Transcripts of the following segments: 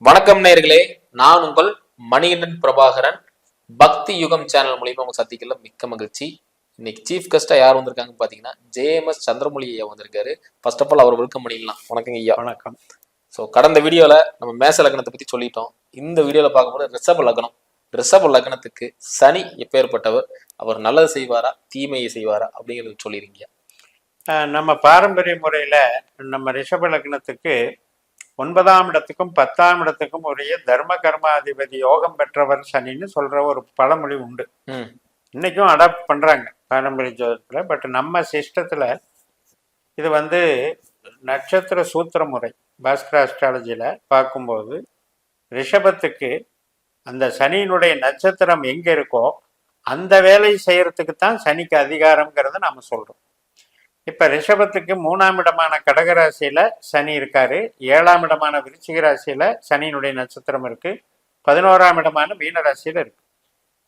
வணக்கம் நேயர்களே, நான் உங்கள் மணிகண்டன் பிரபாகரன். பக்தி யுகம் சேனல் மூலியமா உங்க சந்திக்கல மிக்க மகிழ்ச்சி. இன்னைக்கு சீஃப் கெஸ்டா யார் வந்திருக்காங்க பாத்தீங்கன்னா JMS சந்திரமொழி ஐயா வந்திருக்காரு. ஃபர்ஸ்ட் ஆஃப் ஆல் அவர் வெல்கம் பண்ணிக்கலாம். வணக்கங்க ஐயா. வணக்கம். ஸோ கடந்த வீடியோல நம்ம மேச லக்னத்தை பத்தி சொல்லிட்டோம். இந்த வீடியோல பார்க்கும்போது ரிஷப லக்னம். ரிஷப லக்னத்துக்கு சனி எப்பேற்பட்டவர், அவர் நல்லது செய்வாரா தீமையை செய்வாரா அப்படிங்கிறது சொல்லிருக்கீங்க. நம்ம பாரம்பரிய முறையில நம்ம ரிஷப லக்னத்துக்கு 9ஆம் இடத்துக்கும் 10ஆம் இடத்துக்கும் உரிய தர்ம கர்மாதிபதி யோகம் பெற்றவர் சனின்னு சொல்ற ஒரு பழமொழி உண்டு. இன்னைக்கும் அடாப்ட் பண்றாங்க பாரம்பரிய ஜோதிடத்துல. பட் நம்ம சிஸ்டத்துல இது நட்சத்திர சூத்திர முறை பாஸ்கர அஸ்ட்ராலஜியில பார்க்கும்போது ரிஷபத்துக்கு அந்த சனியினுடைய நட்சத்திரம் எங்க இருக்கோ அந்த வேலை செய்யறதுக்கு தான் சனிக்கு அதிகாரம்ங்கிறத நாம சொல்றோம். இப்ப ரிஷபத்துக்கு 3ஆம் இடமான கடகராசியில சனி இருக்காரு, 7ஆம் இடமான விருச்சிக ராசியில சனியினுடைய நட்சத்திரம் இருக்கு, 11ஆம் இடமான மீனராசியில இருக்கு.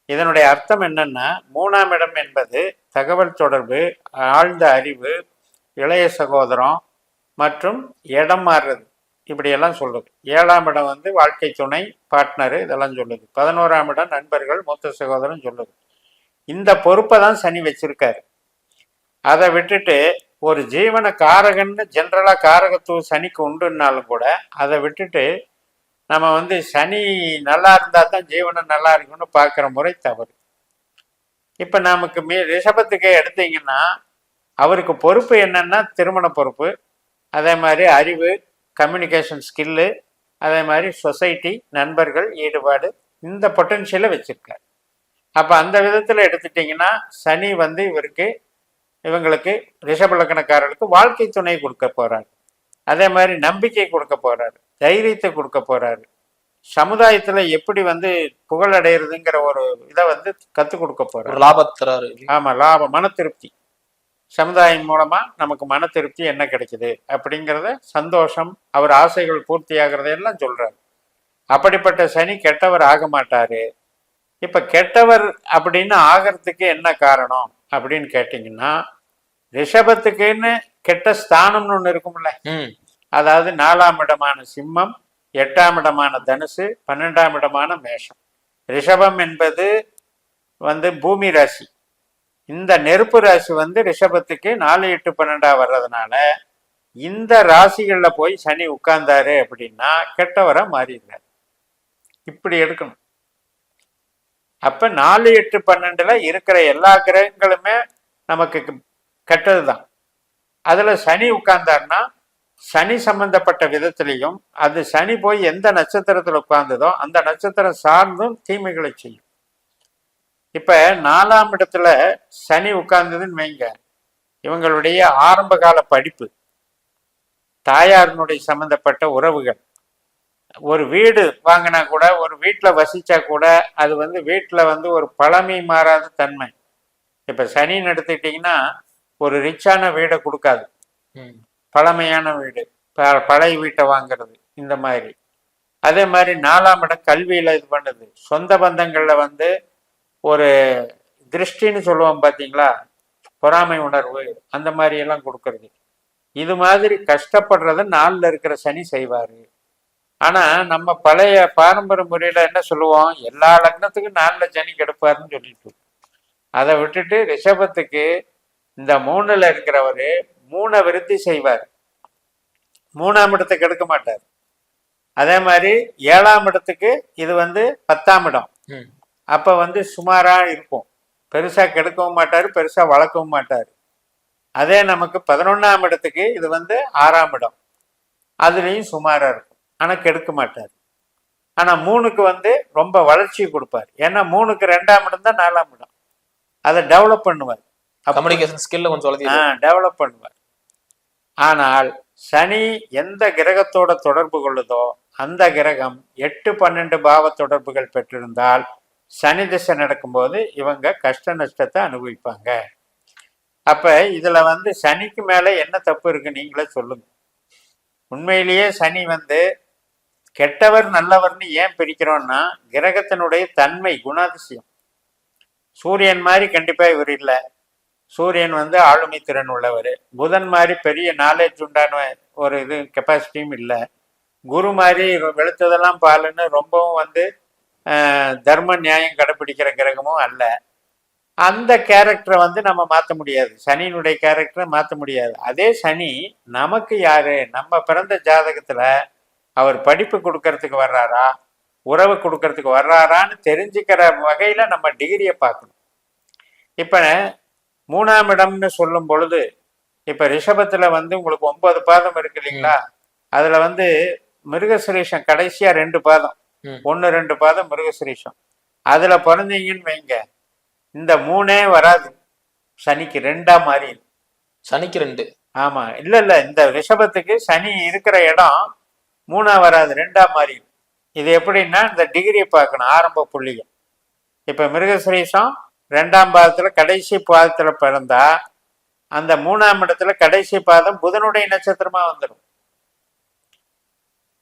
இதனுடைய அர்த்தம் என்னன்னா, 3ஆம் இடம் என்பது தகவல் தொடர்பு, ஆழ்ந்த அறிவு, இளைய சகோதரம் மற்றும் இடம் மாறுறது, இப்படியெல்லாம் சொல்லுது. 7ஆம் இடம் வாழ்க்கை துணை, பார்ட்னரு, இதெல்லாம் சொல்லுது. 11ஆம் இடம் நண்பர்கள், மூத்த சகோதரன் சொல்லுது. இந்த பொறுப்பை தான் சனி வச்சிருக்காரு. அதை விட்டுட்டு ஒரு ஜீவன காரகன்னு ஜென்ரலா காரகத்துவம் சனிக்கு உண்டுன்னாலும் கூட அதை விட்டுட்டு நம்ம சனி நல்லா இருந்தா தான் ஜீவனம் நல்லா இருக்குன்னு பார்க்குற முறை தவறு. இப்ப நமக்கு ரிஷபத்துக்கு எடுத்தீங்கன்னா அவருக்கு பொறுப்பு என்னன்னா திருமண பொறுப்பு, அதே மாதிரி அறிவு, கம்யூனிகேஷன் ஸ்கில்லு, அதே மாதிரி சொசைட்டி, நண்பர்கள், ஈடுபாடு, இந்த பொட்டன்ஷியலை வச்சிருக்காரு. அப்ப அந்த விதத்துல எடுத்துட்டீங்கன்னா சனி இவங்களுக்கு ரிஷப லக்னக்காரர்களுக்கு வாழ்க்கை துணை கொடுக்க போறாரு, அதே மாதிரி நம்பிக்கை கொடுக்க போறாரு, தைரியத்தை கொடுக்க போறாரு, சமுதாயத்துல எப்படி புகழ் அடையிறதுங்கிற ஒரு இதை கத்துக் கொடுக்க போறாரு. லாபத்திறாரு. ஆமா, லாபம், மன திருப்தி. சமுதாயம் மூலமா நமக்கு மன திருப்தி என்ன கிடைக்குது அப்படிங்கிறத, சந்தோஷம், அவர் ஆசைகள் பூர்த்தி ஆகிறதையெல்லாம் சொல்றாரு. அப்படிப்பட்ட சனி கெட்டவர் ஆக மாட்டாரு. இப்ப கெட்டவர் அப்படின்னு ஆகிறதுக்கு என்ன காரணம் அப்படின்னு கேட்டீங்கன்னா, ரிஷபத்துக்குன்னு கெட்ட ஸ்தானம்னு ஒண்ணு இருக்கும்ல. அதாவது 4ஆம் இடமான சிம்மம், 8ஆம் இடமான தனுசு, 12ஆம் இடமான மேஷம். ரிஷபம் என்பது பூமி ராசி. இந்த நெருப்பு ராசி ரிஷபத்துக்கு 4, 8, 12 வர்றதுனால இந்த ராசிகள்ல போய் சனி உட்கார்ந்தாரு அப்படின்னா கெட்டவரா மாறிடுறாரு. இப்படி எடுக்கணும். அப்ப 4, 8, 12 இருக்கிற எல்லா கிரகங்களுமே நமக்கு கெட்டதுதான். அதுல சனி உட்கார்ந்தாருன்னா சனி சம்பந்தப்பட்ட விதத்திலையும், அது சனி போய் எந்த நட்சத்திரத்துல உட்கார்ந்ததோ அந்த நட்சத்திரம் சார்ந்தும் தீமைகளை செய்யும். இப்ப 4ஆம் இடத்துல சனி உட்கார்ந்ததுன்னு வைங்க, இவங்களுடைய ஆரம்ப கால படிப்பு, தாயாரினுடைய சம்பந்தப்பட்ட உறவுகள், ஒரு வீடு வாங்கினா கூட, ஒரு வீட்டில் வசிச்சா கூட அது வீட்டில் ஒரு பழமை மாறாத தன்மை. இப்ப சனின்னு எடுத்துக்கிட்டீங்கன்னா ஒரு ரிச்சான வீடை கொடுக்காது, பழமையான வீடு, பழைய வீட்டை வாங்குறது, இந்த மாதிரி. அதே மாதிரி 4ஆம் இடம் கல்வியில இது பண்ணுது, சொந்த பந்தங்கள்ல ஒரு திருஷ்டின்னு சொல்லுவோம் பார்த்தீங்களா, பொறாமை உணர்வு, அந்த மாதிரி எல்லாம் கொடுக்கறது. இது மாதிரி கஷ்டப்படுறத 4ல் இருக்கிற சனி செய்வாரு. ஆனா நம்ம பழைய பாரம்பரிய முறையில என்ன சொல்லுவோம், எல்லா லக்னத்துக்கும் 4ல் சனி கெடுப்பாருன்னு சொல்லிட்டு, அதை விட்டுட்டு ரிஷபத்துக்கு இந்த 3ல் இருக்கிறவரு 3 விருத்தி செய்வார், 3ஆம் இடத்துக்கு கெடுக்க மாட்டார். அதே மாதிரி 7ஆம் இடத்துக்கு இது 10ஆம் இடம். அப்ப சுமாரா இருக்கும், பெருசா கெடுக்கவும் மாட்டாரு, பெருசா வளர்க்கவும் மாட்டாரு. அதே நமக்கு 11ஆம் இடத்துக்கு இது 6ஆம் இடம், அதுலயும் சுமாரா இருக்கும், ஆனா கெடுக்க மாட்டார். ஆனா 3க்கு ரொம்ப வளர்ச்சியை கொடுப்பார். ஏன்னா 3க்கு 2ஆம் இடம் தான் 4ஆம் இடம், அதை டெவலப் பண்ணுவார், கம்யூனிகேஷன் ஸ்கில்ல கொஞ்சம் டெவலப் பண்ணுவார். ஆனால் சனி எந்த கிரகத்தோட தொடர்பு கொள்ளுதோ அந்த கிரகம் 8, 12 பாவ தொடர்புகள் பெற்றிருந்தால் சனி திசை நடக்கும்போது இவங்க கஷ்ட நஷ்டத்தை அனுபவிப்பாங்க. அப்ப இதுல சனிக்கு மேல என்ன தப்பு இருக்கு நீங்களே சொல்லுங்க. உண்மையிலேயே சனி கெட்டவர் நல்லவர்னு ஏன் பிரிக்கிறோம்னா, கிரகத்தினுடைய தன்மை, குணாதிசயம். சூரியன் மாதிரி கண்டிப்பா இவர் இல்லை. சூரியன் ஆளுமை திறன் உள்ளவர். புதன் மாதிரி பெரிய நாலேஜ் உண்டான ஒரு கெப்பாசிட்டியும் இல்லை. குரு மாதிரி வெளுத்ததெல்லாம் பாலுன்னு ரொம்பவும் வந்து தர்ம நியாயம் கடைப்பிடிக்கிற கிரகமும் அல்ல. அந்த கேரக்டரை வந்து நம்ம மாற்ற முடியாது, சனியினுடைய கேரக்டரை மாற்ற முடியாது. அதே சனி நமக்கு யாரு, நம்ம பிறந்த ஜாதகத்துல அவர் படிப்பு கொடுக்கறதுக்கு வர்றாரா, உறவு கொடுக்கறதுக்கு வர்றாரான்னு தெரிஞ்சுக்கிற வகையில நம்ம டிகிரியை பார்க்கணும். இப்ப 3ஆம் இடம்னு சொல்லும் பொழுது, இப்ப ரிஷபத்துல வந்து உங்களுக்கு 9 பாதம் இருக்கு இல்லைங்களா, அதுல வந்து மிருகசுரீஷம் கடைசியா 2 பாதம், 1-2 பாதம் மிருகசுரீஷம். அதுல பிறந்தீங்கன்னு வைங்க, இந்த 3ஏ வராது, சனிக்கு 2ஆ மாறி. சனிக்கு 2? ஆமா, இல்ல இந்த ரிஷபத்துக்கு சனி இருக்கிற இடம் 3ஆ வராது, 2ஆ மாறி. இது எப்படின்னா இந்த டிகிரியை பார்க்கணும், ஆரம்ப புள்ளிய. இப்ப மிருகசுரீஷம் 2ஆம் பாதத்துல கடைசி பாதத்துல பிறந்தா அந்த 3ஆம் இடத்துல கடைசி பாதம் புதனுடைய நட்சத்திரமா வந்துடும்.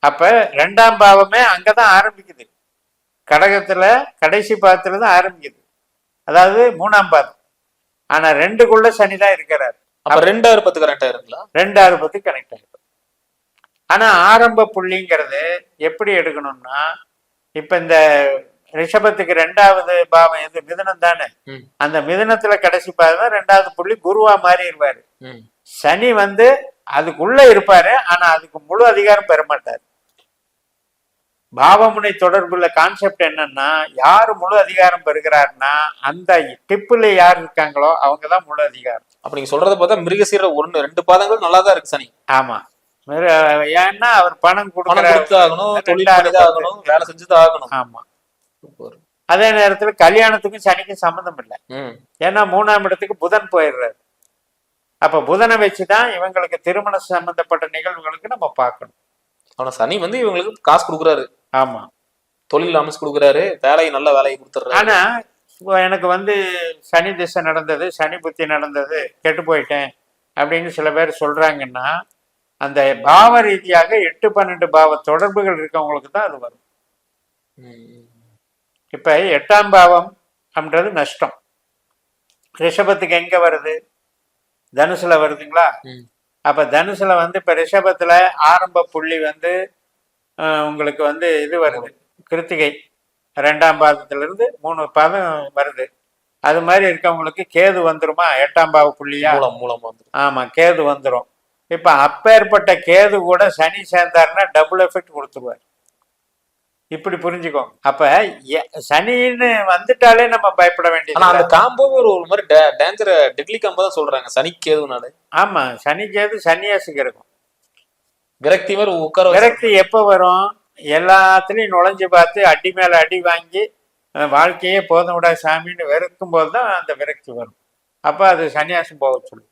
அப்ப 2ஆம் பாவமே அங்கதான் ஆரம்பிக்குது, கடகத்துல கடைசி பாதத்துல தான் ஆரம்பிக்குது, அதாவது 3ஆம் பாதம். ஆனா 2க்குள்ள சனிதான் இருக்கிறார். அப்ப 2ஆவது பத்து கரெக்டா இருக்குங்களா? 2ஆவது பத்து கனெக்ட் ஆயிடும். ஆனா ஆரம்ப புள்ளிங்கிறது எப்படி எடுக்கணும்னா, இப்ப இந்த ரிஷபத்துக்கு 2ஆவது பாவம் எது, மிதுனம் தானே. அந்த மிதுனத்துல கடைசி பாதம் 2ஆவது புள்ளி குருவா மாறிடுவாரு. சனி வந்து அதுக்குள்ள இருப்பாரு, ஆனா அதுக்கு முழு அதிகாரம் பெற மாட்டாரு. பாவமுனை தொடர்புள்ள கான்செப்ட் என்னன்னா, யாரு முழு அதிகாரம் பெறுகிறாருன்னா அந்த டிப்புல யார் இருக்காங்களோ அவங்கதான் முழு அதிகாரம். அப்ப நீங்க சொல்றத பார்த்தா மிருகசீர 1-2 பாதங்கள் நல்லா தான் இருக்கு சனி. ஆமா, ஏன்னா அவர் பணம் கொடுத்து ஆகணும், தொழில் ஆகணும், வேலை செஞ்சுதான் ஆகணும். ஆமா. அதே நேரத்துல கல்யாணத்துக்கும் சனிக்கும் சம்மந்தம் இல்லை, ஏன்னா 3ஆம் இடத்துக்கு புதன் போயிடுறாரு. அப்ப புதனை வச்சுதான் இவங்களுக்கு திருமண சம்பந்தப்பட்ட நிகழ்வுகளுக்கு நம்ம பார்க்கணும். ஆனா சனி வந்து இவங்களுக்கு காசு கொடுக்குறாரு. ஆமா, தொழில் அமைச்சு கொடுக்குறாரு, வேலையை நல்ல வேலையை கொடுத்துறாரு. ஆனா எனக்கு வந்து சனி திசை நடந்தது, சனி புத்தி நடந்தது, கெட்டு போயிட்டேன் அப்படின்னு சில பேர் சொல்றாங்கன்னா, அந்த பாவ ரீதியாக 8-12 பாவ தொடர்புகள் இருக்கவங்களுக்கு தான் அது வரும். இப்ப 8ஆம் பாவம் அப்படின்றது நஷ்டம். ரிஷபத்துக்கு எங்க வருது, தனுசுல வருதுங்களா. அப்ப தனுசுல வந்து இப்ப ரிஷபத்துல ஆரம்ப புள்ளி வந்து உங்களுக்கு வந்து இது வருது, கிருத்திகை 2ஆம் பாதத்துல இருந்து 3 பாதம் வருது. அது மாதிரி இருக்கவங்களுக்கு கேது வந்துருமா, 8ஆம் பாவ புள்ளியா. ஆமா, கேது வந்துடும். இப்ப அப்பேற்பட்ட கேது கூட சனி சேர்ந்தாருன்னா டபுள் எஃபெக்ட் கொடுத்துருவார். இப்படி புரிஞ்சுக்கோங்க. அப்ப சனின்னு வந்துட்டாலே நம்ம பயப்பட வேண்டியது. அந்த காம்போ ஒரு மாதிரி டேஞ்சர், டெட்லி காம்போ தான் சொல்றாங்க சனி கேதுனால. ஆமா, சனி கேது சன்னியாசிக்கு இருக்கும். விரக்தி மாதிரி உட்கார. விரக்தி எப்ப வரும், எல்லாத்துலயும் நுழைஞ்சு பார்த்து அடி மேல அடி வாங்கி வாழ்க்கையே போதும் விடா சாமின்னு வெறுக்கும் போதுதான் அந்த விரக்தி வரும். அப்ப அது சன்னியாசம் போக சொல்லும்.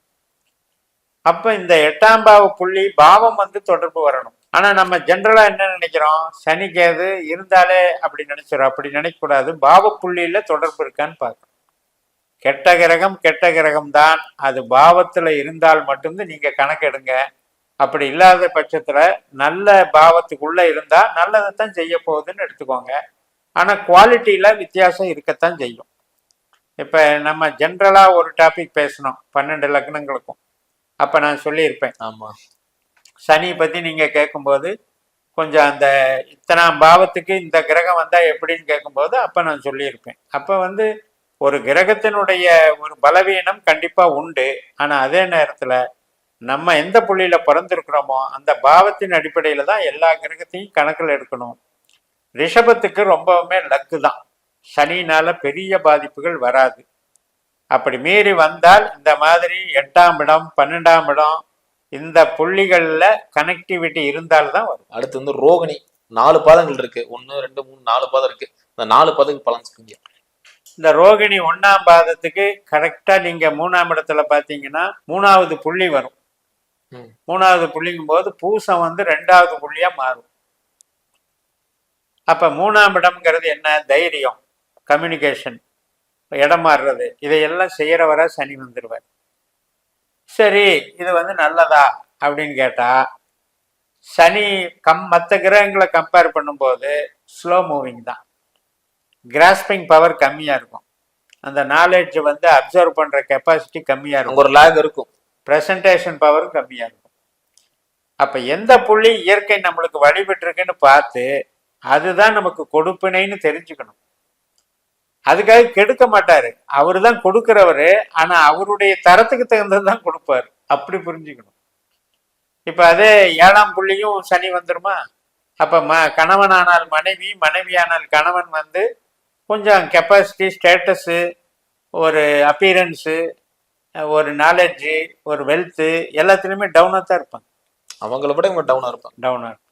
அப்ப இந்த 8ஆம் பாவ புள்ளி பாவம் வந்து தொடர்பு வரணும். ஆனா நம்ம ஜென்ரலா என்ன நினைக்கிறோம், சனி கேது இருந்தாலே அப்படி நினைச்சிடும். அப்படி நினைக்க கூடாது, பாவ புள்ளியில தொடர்பு இருக்கான்னு பார்க்கணும். கெட்ட கிரகம் கெட்ட கிரகம் தான், அது பாவத்துல இருந்தால் மட்டும்தான் நீங்க கணக்கெடுங்க. அப்படி இல்லாத பட்சத்துல நல்ல பாவத்துக்குள்ள இருந்தா நல்லதைத்தான் செய்ய போகுதுன்னு எடுத்துக்கோங்க. ஆனா குவாலிட்டியில வித்தியாசம் இருக்கத்தான் செய்யும். இப்ப நம்ம ஜென்ரலா ஒரு டாபிக் பேசணும் 12 லக்னங்களுக்கும். அப்ப நான் சொல்லியிருப்பேன், ஆமா, சனியை பத்தி நீங்க கேட்கும்போது கொஞ்சம் அந்த இத்தனாம் பாவத்துக்கு இந்த கிரகம் வந்தா எப்படின்னு கேட்கும்போது அப்ப நான் சொல்லியிருப்பேன். அப்ப வந்து ஒரு கிரகத்தினுடைய ஒரு பலவீனம் கண்டிப்பா உண்டு. ஆனா அதே நேரத்துல நம்ம எந்த புள்ளியில பிறந்திருக்கிறோமோ அந்த பாவத்தின் அடிப்படையில தான் எல்லா கிரகத்தையும் கணக்கில் எடுக்கணும். ரிஷபத்துக்கு ரொம்பவுமே லக்கு தான், சனினால பெரிய பாதிப்புகள் வராது. அப்படி மீறி வந்தால் இந்த மாதிரி 8ஆம் இடம் 12ஆம் இடம் இந்த புள்ளிகள்ல கனெக்டிவிட்டி இருந்தால்தான் வரும். அடுத்து வந்து ரோகிணி 4 பாதங்கள் இருக்கு, 1 2 3 4 பாதம் இருக்கு. இந்த 4 பாதத்துக்கு பலன் சொல்லுங்க. இந்த ரோகிணி 1ஆம் பாதத்துக்கு கரெக்டா நீங்க 3ஆம் இடத்துல பாத்தீங்கன்னா 3ஆவது புள்ளி வரும். 3ஆவது புள்ளிங்கும் போது பூசம் வந்து 2ஆவது புள்ளியா மாறும். அப்ப 3ஆம் இடம்ங்கிறது என்ன, தைரியம், கம்யூனிகேஷன், இடம் மாறுறது, இதையெல்லாம் செய்யறவரா சனி வந்துடுவார். சரி, இது வந்து நல்லதா அப்படின்னு கேட்டா, சனி மற்ற கிரகங்களை கம்பேர் பண்ணும்போது ஸ்லோ மூவிங் தான், கிராஸ்பிங் பவர் கம்மியா இருக்கும், அந்த நாலேஜ் வந்து அப்சர்வ் பண்ற கெப்பாசிட்டி கம்மியா இருக்கும், ஒரு லேக் இருக்கும், பிரசன்டேஷன் பவரும் கம்மியா இருக்கும். அப்ப எந்த புள்ளி இயற்கை நம்மளுக்கு வழிபட்டு இருக்குன்னு பார்த்து அதுதான் நமக்கு கொடுப்பினைன்னு தெரிஞ்சுக்கணும். அதுக்காக கெடுக்க மாட்டாரு, அவரு தான் கொடுக்கிறவரு. ஆனா அவருடைய தரத்துக்கு தகுந்ததுதான் கொடுப்பாரு, அப்படி புரிஞ்சுக்கணும். இப்ப அதே 7ஆம் புள்ளியும் சனி வந்துருமா? அப்ப கணவனானால் மனைவி, மனைவியானால் கணவன் வந்து கொஞ்சம் கெப்பாசிட்டி, ஸ்டேட்டஸு, ஒரு அப்பீரன்ஸு, ஒரு நாலேஜு, ஒரு வெல்த்து எல்லாத்துலேயுமே டவுனாக தான் இருப்பாங்க. அவங்கள விட இவங்க டவுனாக இருப்பாங்க. டவுனாக இருக்கும்.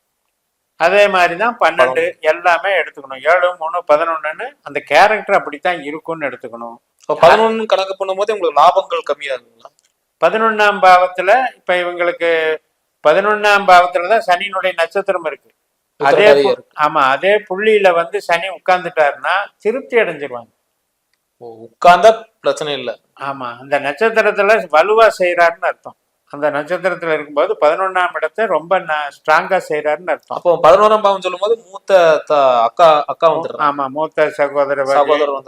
அதே மாதிரி தான் 12 எல்லாமே எடுத்துக்கணும். 7, 3, 11ன்னு அந்த கேரக்டர் அப்படித்தான் இருக்கும்னு எடுத்துக்கணும். இப்போ 11 கணக்கு பண்ணும்போது உங்களுக்கு லாபங்கள் கம்மியாகுங்களா? 11ஆம் பாவத்துல இப்ப இவங்களுக்கு 11ஆம் பாவத்துல தான் சனியினுடைய நட்சத்திரம் இருக்கு. அதே ஆமா, அதே புள்ளியில வந்து சனி உட்கார்ந்துட்டாருன்னா திருப்தி அடைஞ்சிருவாங்க. உட்கார்ந்தா பிரச்சனை இல்லை. ஆமா, அந்த நட்சத்திரத்துல வலுவா செய்யறாருன்னு அர்த்தம். அந்த நட்சத்திரத்துல இருக்கும்போது 11ஆம் இடத்தை ரொம்ப ஸ்ட்ராங்கா செய்யறாருன்னு அர்த்தம். அப்போ 11ஆம் பாவம் சொல்லும் போது மூத்த அக்கா வந்துடுறாங்க. ஆமா, மூத்த சகோதரர்,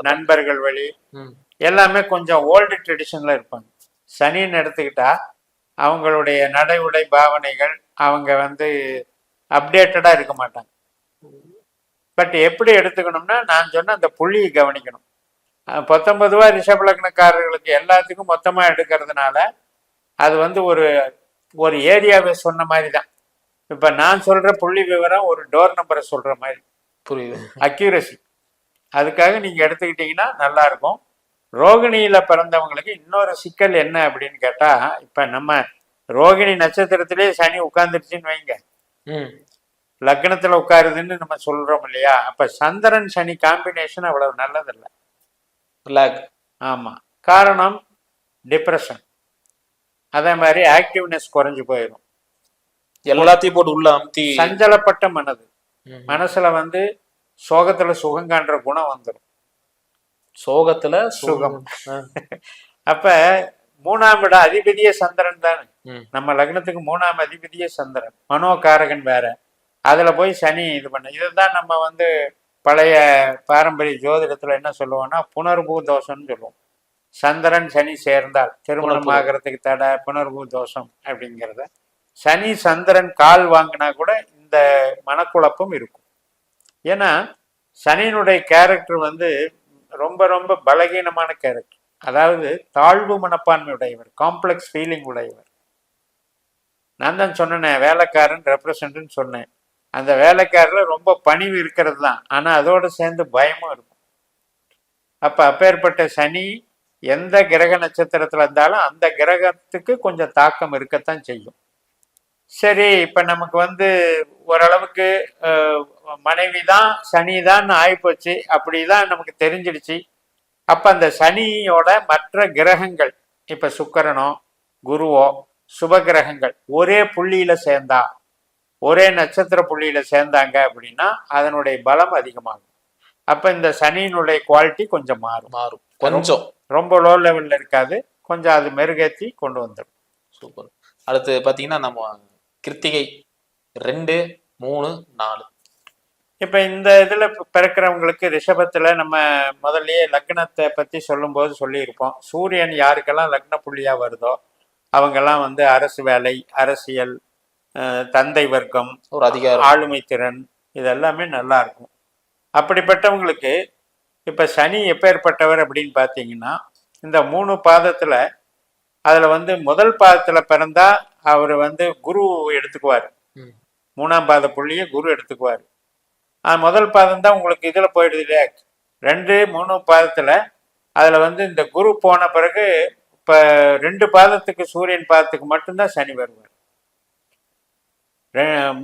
நண்பர்கள் வழி எல்லாமே கொஞ்சம் ஓல்டு ட்ரெடிஷன்ல இருப்பாங்க. சனின்னு எடுத்துக்கிட்டா அவங்களுடைய நடை உடை பாவனைகள் அவங்க வந்து அப்டேட்டடா இருக்க மாட்டாங்க. பட் எப்படி எடுத்துக்கணும்னா நான் சொன்ன அந்த புள்ளியை கவனிக்கணும். 19 ரிஷப லக்னக்காரர்களுக்கு எல்லாத்துக்கும் மொத்தமா எடுக்கிறதுனால அது வந்து ஒரு ஏரியாவை சொன்ன மாதிரி தான். இப்ப நான் சொல்ற புள்ளி விவரம் ஒரு டோர் நம்பரை சொல்ற மாதிரி. புரியுது, அக்யூரசி. அதுக்காக நீங்க எடுத்துக்கிட்டீங்கன்னா நல்லா இருக்கும். ரோகிணியில பிறந்தவங்களுக்கு இன்னொரு சிக்கல் என்ன அப்படின்னு கேட்டா, இப்ப நம்ம ரோகிணி நட்சத்திரத்திலே சனி உட்கார்ந்துருச்சுன்னு வைங்க, லக்னத்துல உட்காருதுன்னு நம்ம சொல்றோம் இல்லையா? அப்ப சந்திரன் சனி காம்பினேஷன் அவ்வளவு நல்லதில்லை. ஆமா, காரணம் டிப்ரெஷன். அதே மாதிரி ஆக்டிவ்னஸ் குறைஞ்சு போயிடும். எல்லாத்தையும் போட்டு உள்ள அமுத்தி சஞ்சலப்பட்ட மனது, மனசுல வந்து சோகத்துல சுகம் காண்ற குணம் வந்துடும். சோகத்துல சுகம். அப்ப 3ஆம் இட அதிபதியே சந்திரன் தானே. நம்ம லக்னத்துக்கு 3ஆம் அதிபதியே சந்திரன், மனோகாரகன் வேற. அதுல போய் சனி இது பண்ண. இதுதான் நம்ம வந்து பழைய பாரம்பரிய ஜோதிடத்துல என்ன சொல்லுவோம்னா புனர்பூ தோஷம்னு சொல்லுவோம். சந்திரன் சனி சேர்ந்தால் திருமணம் ஆகிறதுக்கு தடை, புனர்பூ தோஷம் அப்படிங்கிறத. சனி சந்திரன் கால் வாங்கினா கூட இந்த மனக்குழப்பம் இருக்கும். ஏன்னா சனியினுடைய கேரக்டர் வந்து ரொம்ப ரொம்ப பலகீனமான கேரக்டர். அதாவது தாழ்வு மனப்பான்மை உடையவர், காம்ப்ளெக்ஸ் ஃபீலிங் உடையவர். நான் தான் சொன்னேன் வேலைக்காரன் ரெப்ரசன்ட்னு சொன்னேன். அந்த வேலைக்காரில் ரொம்ப பணிவு இருக்கிறது தான், ஆனால் அதோடு சேர்ந்து பயமும் இருக்கும். அப்போ அப்பேற்பட்ட சனி எந்த கிரக நட்சத்திரத்தில் இருந்தாலும் அந்த கிரகத்துக்கு கொஞ்சம் தாக்கம் இருக்கத்தான் செய்யும். சரி, இப்போ நமக்கு வந்து ஓரளவுக்கு மனைவி தான் சனி தான் ஆயிப்போச்சு, அப்படிதான் நமக்கு தெரிஞ்சிடுச்சு. அப்போ அந்த சனியோட மற்ற கிரகங்கள், இப்போ சுக்கிரனோ குருவோ சுப கிரகங்கள் ஒரே புள்ளியில சேர்ந்தா, ஒரே நட்சத்திர புள்ளியில சேர்ந்தாங்க அப்படின்னா அதனுடைய பலம் அதிகமாகும். அப்ப இந்த சனியினுடைய குவாலிட்டி கொஞ்சம் மாறும். கொஞ்சம் ரொம்ப லோ லெவல்ல இருக்காது, கொஞ்சம் அது மெருகேற்றி கொண்டு வந்துடும். சூப்பர். அடுத்து பாத்தீங்கன்னா நம்ம கிருத்திகை 2, 3, 4. இப்ப இந்த இதுல பிறக்கிறவங்களுக்கு ரிஷபத்துல நம்ம முதல்லயே லக்னத்தை பத்தி சொல்லும் போது சொல்லியிருப்போம். சூரியன் யாருக்கெல்லாம் லக்ன புள்ளியா வருதோ அவங்கெல்லாம் வந்து அரசு வேலை, அரசியல், தந்தை வர்க்கம், ஒரு அதிகாரம், ஆளுமை திறன், இதெல்லாமே நல்லா இருக்கும். அப்படிப்பட்டவங்களுக்கு இப்ப சனி எப்பேற்பட்டவர் அப்படின்னு பார்த்தீங்கன்னா, இந்த 3 பாதத்துல அதுல வந்து முதல் பாதத்துல பிறந்தா அவர் வந்து குரு எடுத்துக்குவார். 3ஆம் பாத புள்ளிய குரு எடுத்துக்குவார். முதல் பாதம் தான் உங்களுக்கு இதுல போயிடுது இல்லையா? 2, 3 பாதத்துல அதுல வந்து இந்த குரு போன பிறகு இப்ப 2 பாதத்துக்கு சூரியன் பாதத்துக்கு மட்டும்தான் சனி வருவார்.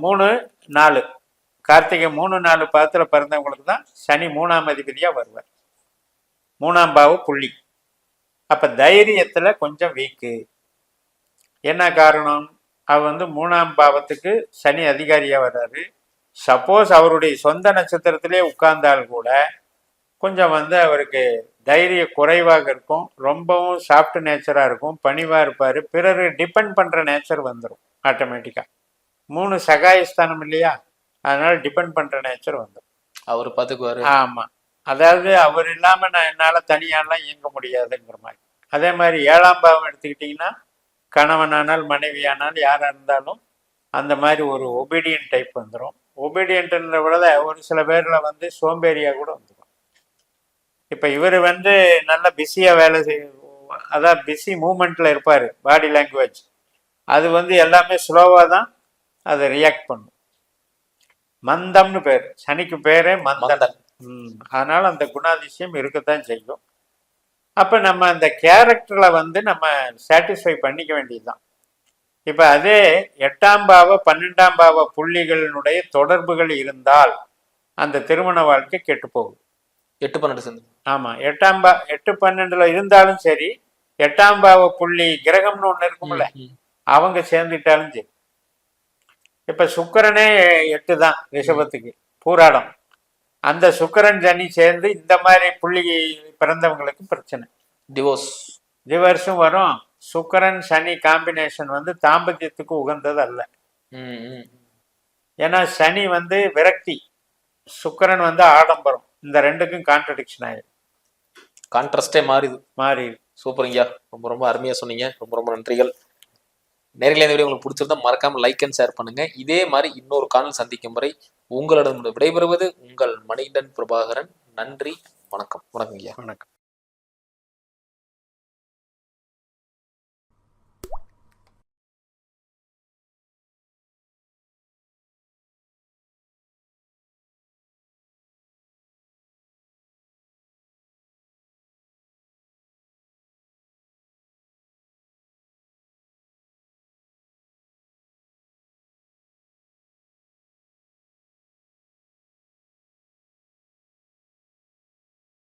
3, 4 கார்த்திகை 3, 4 பாதத்துல பிறந்தவங்களுக்கு தான் சனி 3ஆம் அதிபதியா வருவார், 3ஆம் பாவ புள்ளி. அப்ப தைரியத்துல கொஞ்சம் வீக்கு. என்ன காரணம்? அவர் வந்து 3ஆம் பாவத்துக்கு சனி அதிகாரியா வர்றாரு. சப்போஸ் அவருடைய சொந்த நட்சத்திரத்திலே உட்கார்ந்தால் கூட கொஞ்சம் வந்து அவருக்கு தைரிய குறைவாக இருக்கும், ரொம்பவும் சாஃப்ட் நேச்சரா இருக்கும், பணிவா இருப்பாரு, பிறரு டிபெண்ட் பண்ற நேச்சர் வந்துடும் ஆட்டோமேட்டிக்கா. 3 சகாயஸ்தானம் இல்லையா, அதனால டிபெண்ட் பண்ற நேச்சர் வந்துடும். அவர் பார்த்துக்குவாரு. ஆமா, அதாவது அவர் இல்லாம நான் என்னால தனியாலாம் இயங்க முடியாதுங்கிற மாதிரி. அதே மாதிரி 7ஆம் பாவம் எடுத்துக்கிட்டீங்கன்னா கணவனானால் மனைவியானால் யாரா இருந்தாலும் அந்த மாதிரி ஒரு ஒபீடியன்ட் டைப் வந்துடும். ஒபீடியன்ட்ன்ற விட ஒரு சில பேரில் வந்து சோம்பேறியாக கூட வந்துடும். இப்போ இவர் வந்து நல்ல பிஸியாக வேலை அதான் பிஸி மூமெண்ட்டில் இருப்பார். பாடி லாங்குவேஜ் அது வந்து எல்லாமே ஸ்லோவாக தான் அதை ரியாக்ட் பண்ணும். மந்தம்னு பேர், சனிக்கு பேரே மந்தன். அதனால அந்த குணாதிசயம் இருக்கத்தான் செய்யும். அப்போ நம்ம அந்த கேரக்டரில் வந்து நம்ம சாட்டிஸ்ஃபை பண்ணிக்க வேண்டியதுதான். இப்போ அதே 8ஆம் பாவ 12ஆம் பாவ புள்ளிகளினுடைய தொடர்புகள் இருந்தால் அந்த திருமண வாழ்க்கை கெட்டு போகும். 8-12 சேர்ந்து. ஆமாம், 8-12 இருந்தாலும் சரி, 8ஆம் பாவ புள்ளி கிரகம்னு ஒன்று இருக்கும்ல, அவங்க சேர்ந்துட்டாலும் சரி. இப்போ சுக்கிரனே 8 தான் ரிஷபத்துக்கு, பூராடம். அந்த சுக்கிரன் சனி சேர்ந்து இந்த மாதிரி புள்ளி பிறந்தவங்களுக்கு பிரச்சனை, டிவோர்ஸும் வரும். சுக்கிரன் சனி காம்பினேஷன் வந்து தாம்பத்தியத்துக்கு உகந்தது அல்ல. ஏன்னா சனி வந்து விரக்தி, சுக்கிரன் வந்து ஆடம்பரம். இந்த ரெண்டுக்கும் கான்ட்ரடிக்ஷன் ஆயிடும், கான்ட்ராஸ்டே மாறி. சூப்பருங்கய்யா, ரொம்ப ரொம்ப அருமையா சொன்னீங்க. ரொம்ப ரொம்ப நன்றிகள். நேரில் இந்த வீடியோ உங்களுக்கு பிடிச்சிருந்தா மறக்காம லைக் அண்ட் ஷேர் பண்ணுங்க. இதே மாதிரி இன்னொரு காணொலி சந்திக்கும் வரை உங்களிடம் விடைபெறுவது உங்கள் மணிகண்டன் பிரபாகரன். நன்றி, வணக்கம். வணக்கம் ஐயா. வணக்கம்.